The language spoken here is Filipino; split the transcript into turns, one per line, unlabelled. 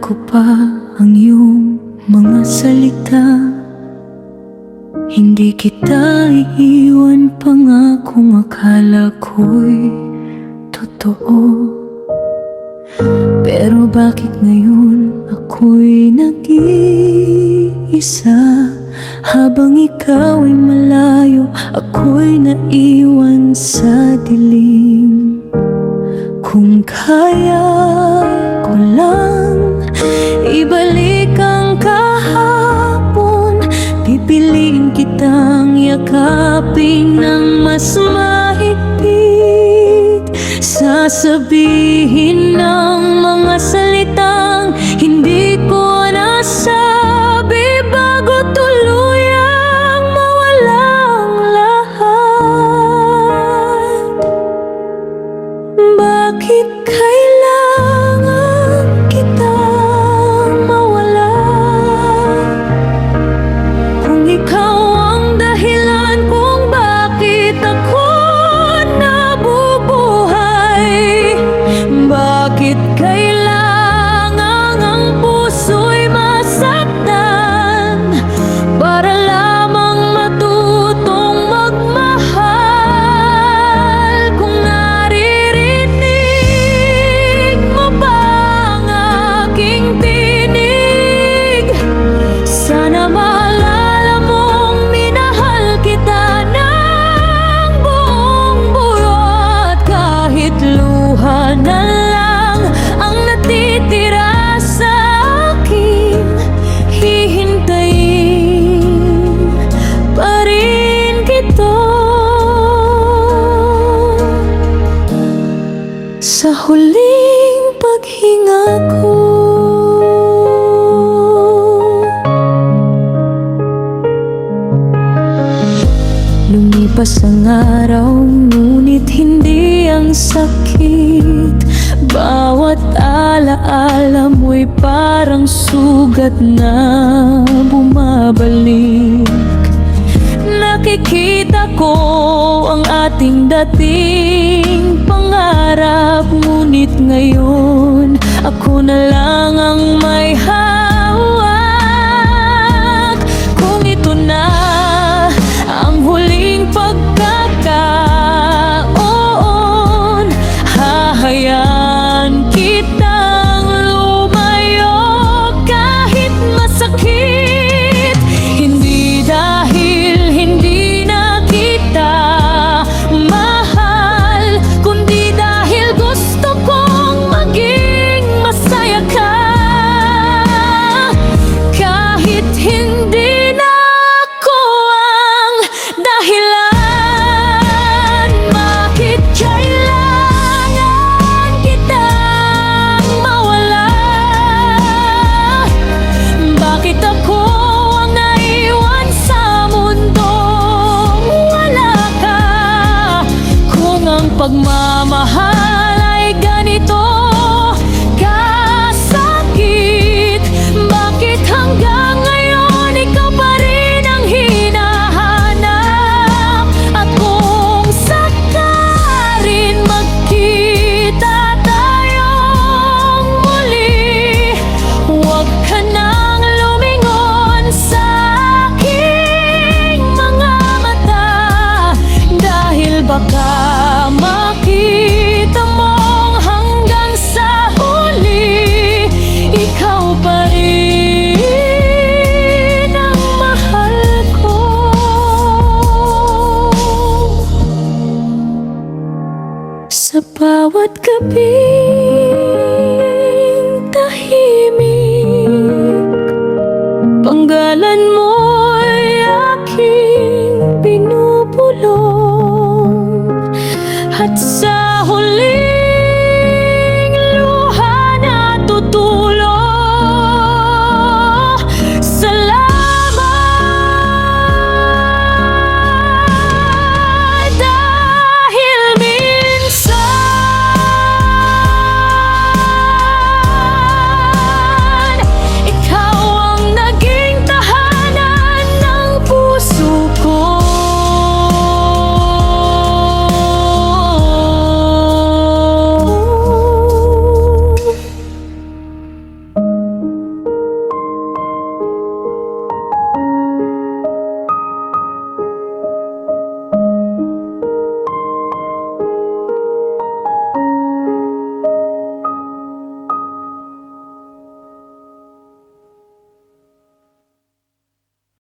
ko pa ang iyong mga salita. Hindi kita iiwan, pangakong akala ko'y totoo. Pero bakit ngayon ako'y nag-iisa? Habang ikaw ay malayo, ako'y naiwan sa dilim. Kung kaya ko lang ibalik ang kahapon, pipiliin kitang yakapin ng mas mahigpit. Sasabihin ng mga salitang hindi ko nasabi bago tuluyang mawalang lahat. Bakit kailangan kitang mawala? Kung ikaw ang dahilan kung bakit ako nabubuhay, bakit kailangan ang puso'y masaktan para lamang matutong magmahal? Kung naririnig mo ba ang aking tinig, sana maalala mong minahal kita ng buong buo. At kahit luha na lang ang natitira sa akin, hihintayin pa rin kita sa huling paghinga ko. Lumipas ang araw, ngunit hindi ang sakit. Bawat alaala mo'y parang sugat na bumabalik. Nakikita ko ang ating dating pangarap, ngunit ngayon ako na lang ang